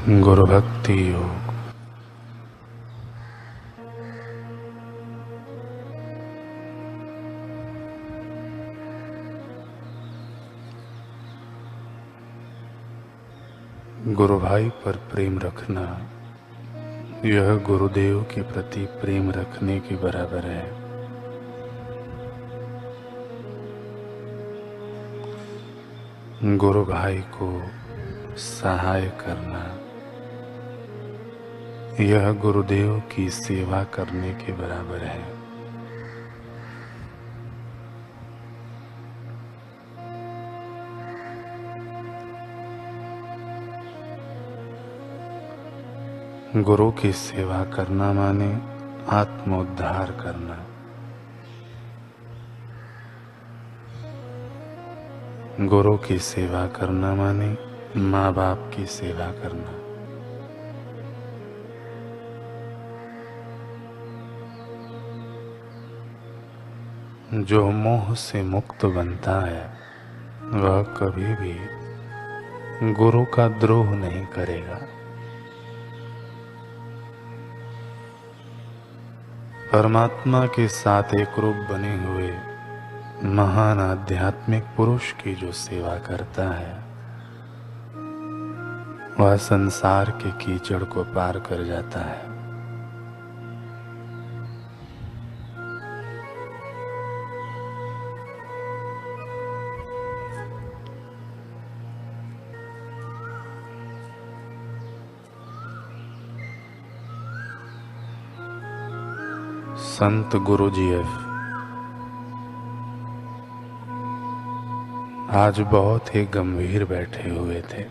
गुरु भक्ति योग। गुरु भाई पर प्रेम रखना यह गुरुदेव के प्रति प्रेम रखने के बराबर है। गुरु भाई को सहाय करना यह गुरुदेव की सेवा करने के बराबर है। गुरु की सेवा करना माने आत्मोद्धार करना। गुरु की सेवा करना माने माँ बाप की सेवा करना। जो मोह से मुक्त बनता है वह कभी भी गुरु का द्रोह नहीं करेगा। परमात्मा के साथ एक रूप बने हुए महान आध्यात्मिक पुरुष की जो सेवा करता है वह संसार के कीचड़ को पार कर जाता है। संत गुरुजीएफ आज बहुत ही गंभीर बैठे हुए थे।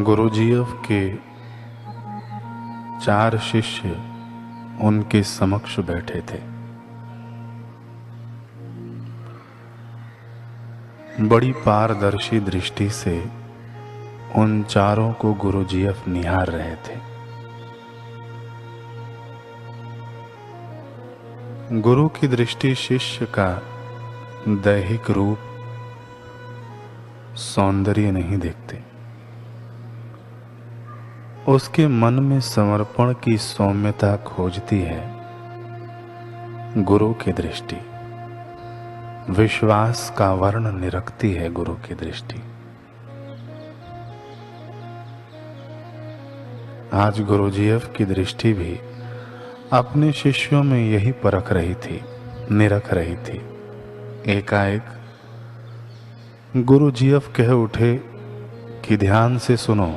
गुरुजीएफ के 4 शिष्य उनके समक्ष बैठे थे। बड़ी पारदर्शी दृष्टि से उन चारों को गुरुजीएफ निहार रहे थे। गुरु की दृष्टि शिष्य का दैहिक रूप, सौंदर्य नहीं देखते, उसके मन में समर्पण की सौम्यता खोजती है। गुरु की दृष्टि विश्वास का वर्ण निरखती है। गुरु की दृष्टि आज गुरुजीएफ की दृष्टि भी अपने शिष्यों में यही परख रही थी, निरख रही थी। एकाएक गुरुजीएफ कह उठे कि ध्यान से सुनो,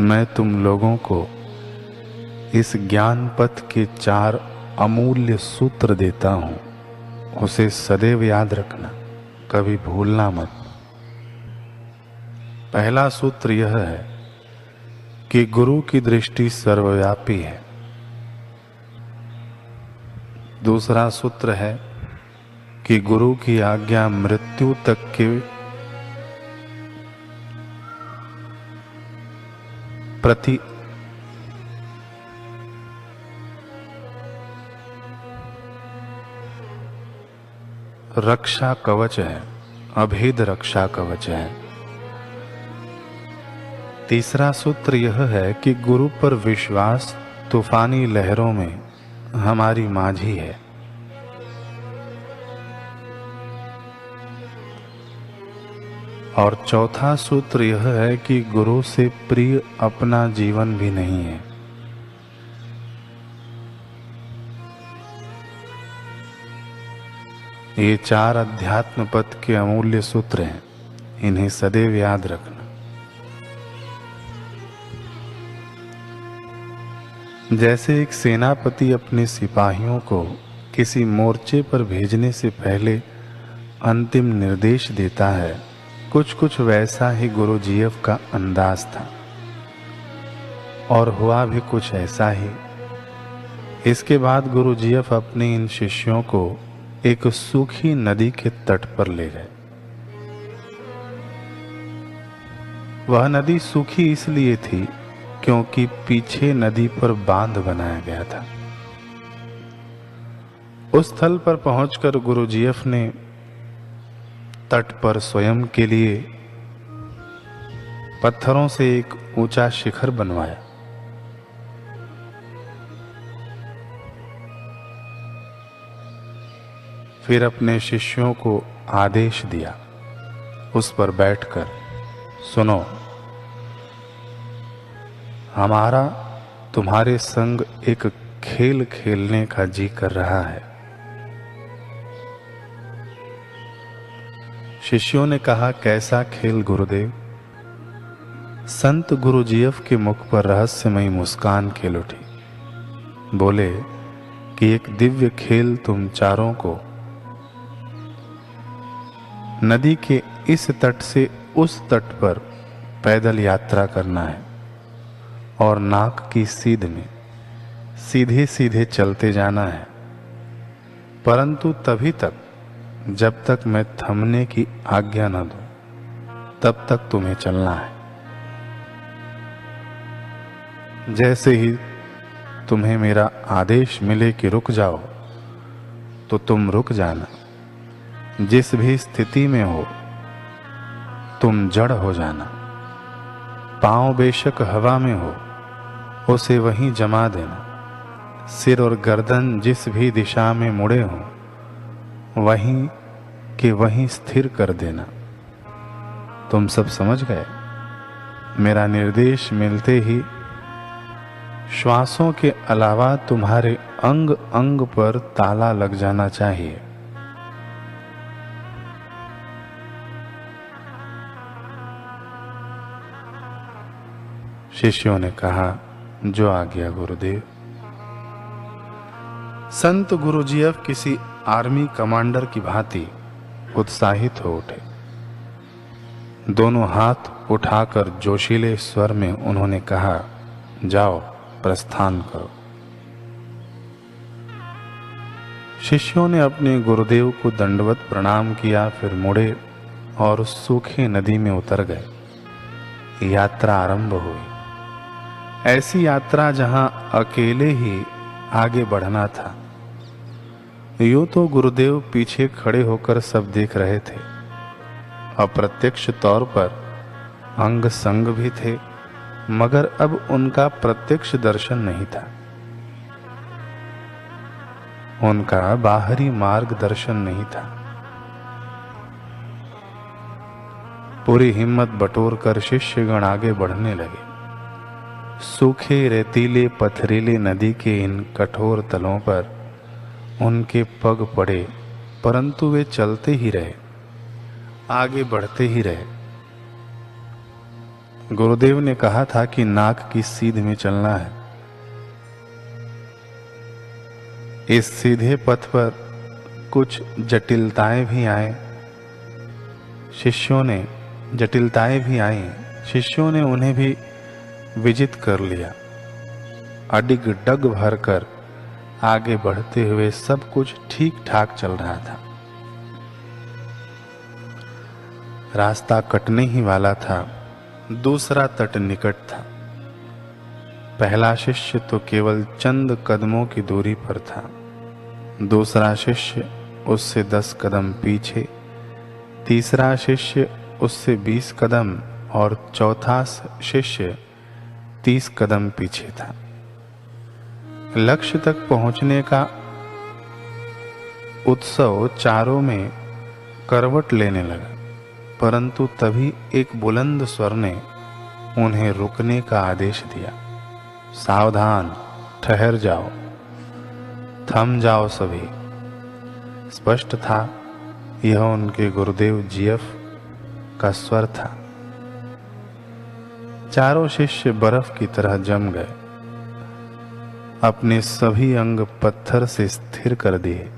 मैं तुम लोगों को इस ज्ञान पथ के 4 अमूल्य सूत्र देता हूं, उसे सदैव याद रखना, कभी भूलना मत। पहला सूत्र यह है कि गुरु की दृष्टि सर्वव्यापी है। दूसरा सूत्र है कि गुरु की आज्ञा मृत्यु तक के प्रति रक्षा कवच है, अभेद रक्षा कवच है। तीसरा सूत्र यह है कि गुरु पर विश्वास तूफानी लहरों में हमारी माझी है। और चौथा सूत्र यह है कि गुरु से प्रिय अपना जीवन भी नहीं है। ये 4 अध्यात्म पथ के अमूल्य सूत्र हैं, इन्हें सदैव याद रखना। जैसे एक सेनापति अपने सिपाहियों को किसी मोर्चे पर भेजने से पहले अंतिम निर्देश देता है, कुछ कुछ वैसा ही गुरुजीएफ का अंदाज था और हुआ भी कुछ ऐसा ही। इसके बाद गुरुजीएफ अपने इन शिष्यों को एक सूखी नदी के तट पर ले गए। वह नदी सूखी इसलिए थी क्योंकि पीछे नदी पर बांध बनाया गया था। उस स्थल पर पहुंचकर गुरुजीएफ ने तट पर स्वयं के लिए पत्थरों से एक ऊंचा शिखर बनवाया। फिर अपने शिष्यों को आदेश दिया, उस पर बैठकर सुनो, हमारा तुम्हारे संग एक खेल खेलने का जी कर रहा है। शिष्यों ने कहा, कैसा खेल गुरुदेव? संत गुरुजीएफ के मुख पर रहस्यमयी मुस्कान खेल उठी। बोले कि एक दिव्य खेल तुम चारों को नदी के इस तट से उस तट पर पैदल यात्रा करना है और नाक की सीध में सीधे सीधे चलते जाना है, परंतु तभी तक जब तक मैं थमने की आज्ञा न दूं, तब तक तुम्हें चलना है। जैसे ही तुम्हें मेरा आदेश मिले कि रुक जाओ, तो तुम रुक जाना। जिस भी स्थिति में हो तुम जड़ हो जाना। पांव बेशक हवा में हो, उसे वहीं जमा देना। सिर और गर्दन जिस भी दिशा में मुड़े हों, वहीं के वहीं स्थिर कर देना। तुम सब समझ गए। मेरा निर्देश मिलते ही श्वासों के अलावा तुम्हारे अंग अंग पर ताला लग जाना चाहिए। शिष्यों ने कहा, जो आज्ञा गुरुदेव। संत गुरुजीएफ किसी आर्मी कमांडर की भांति उत्साहित हो उठे। दोनों हाथ उठाकर जोशीले स्वर में उन्होंने कहा, जाओ प्रस्थान करो। शिष्यों ने अपने गुरुदेव को दंडवत प्रणाम किया, फिर मुड़े और उस सूखे नदी में उतर गए। यात्रा आरंभ हुई। ऐसी यात्रा जहां अकेले ही आगे बढ़ना था। यूं तो गुरुदेव पीछे खड़े होकर सब देख रहे थे, अप्रत्यक्ष तौर पर अंग संग भी थे, मगर अब उनका प्रत्यक्ष दर्शन नहीं था। उनका बाहरी मार्गदर्शन नहीं था। पूरी हिम्मत बटोरकर शिष्यगण आगे बढ़ने लगे। सूखे रेतीले पथरीले नदी के इन कठोर तलों पर उनके पग पड़े, परंतु वे चलते ही रहे, आगे बढ़ते ही रहे। गुरुदेव ने कहा था कि नाक की सीध में चलना है। इस सीधे पथ पर कुछ जटिलताएं भी आए। शिष्यों ने उन्हें भी विजित कर लिया। अडिग डग भरकर आगे बढ़ते हुए सब कुछ ठीक ठाक चल रहा था। रास्ता कटने ही वाला था। दूसरा तट निकट था। पहला शिष्य तो केवल चंद कदमों की दूरी पर था। दूसरा शिष्य उससे 10 कदम पीछे, तीसरा शिष्य उससे 20 कदम और चौथा शिष्य 30 कदम पीछे था। लक्ष्य तक पहुंचने का उत्सव चारों में करवट लेने लगा, परंतु तभी एक बुलंद स्वर ने उन्हें रुकने का आदेश दिया। सावधान, ठहर जाओ, थम जाओ सभी। स्पष्ट था यह उनके गुरुदेव जीएफ का स्वर था। चारों शिष्य बर्फ की तरह जम गए। अपने सभी अंग पत्थर से स्थिर कर दिए।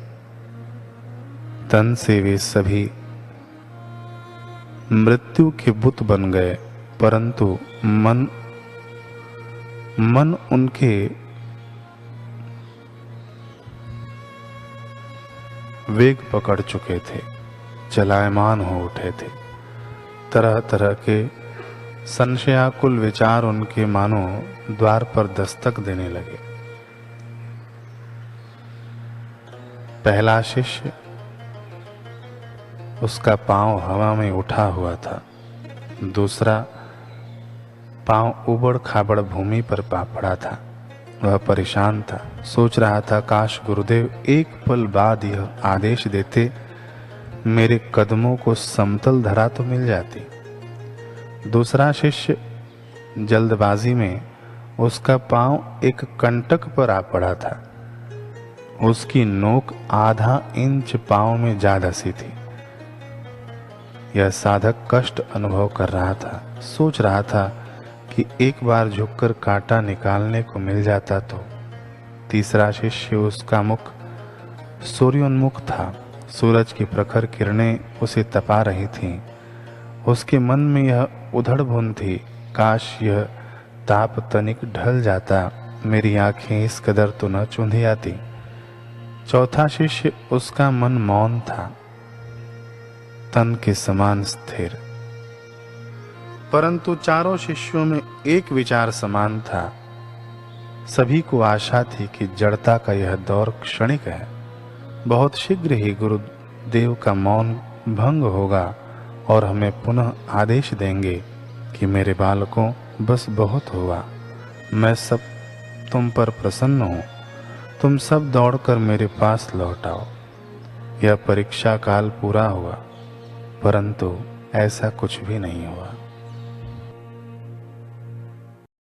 तन से वे सभी मृत्यु के बुत बन गए, परंतु मन उनके वेग पकड़ चुके थे, चलायमान हो उठे थे। तरह तरह के संशयाकुल विचार उनके मानो द्वार पर दस्तक देने लगे। पहला शिष्य, उसका पांव हवा में उठा हुआ था। दूसरा पांव उबड़ खाबड़ भूमि पर पड़ा था। वह परेशान था, सोच रहा था काश गुरुदेव एक पल बाद यह आदेश देते, मेरे कदमों को समतल धरा तो मिल जाती। दूसरा शिष्य जल्दबाजी में उसका पांव एक कंटक पर आ पड़ा था। उसकी नोक आधा इंच पांव में जा धसी थी। यह साधक कष्ट अनुभव कर रहा था, सोच रहा था कि एक बार झुककर कांटा निकालने को मिल जाता तो। तीसरा शिष्य, उसका मुख सूर्योन्मुख था। सूरज की प्रखर किरणें उसे तपा रही थीं। उसके मन में यह उधड़-बुन थी, काश यह ताप तनिक ढल जाता, मेरी आंखें इस कदर तो न चुंधी आती। चौथा शिष्य, उसका मन मौन था, तन के समान स्थिर। परंतु चारों शिष्यों में एक विचार समान था। सभी को आशा थी कि जड़ता का यह दौर क्षणिक है। बहुत शीघ्र ही गुरुदेव का मौन भंग होगा और हमें पुनः आदेश देंगे कि मेरे बालकों, बस बहुत हुआ। मैं सब तुम पर प्रसन्न हूँ। तुम सब दौड़कर मेरे पास लौट आओ। यह परीक्षा काल पूरा हुआ, परंतु ऐसा कुछ भी नहीं हुआ।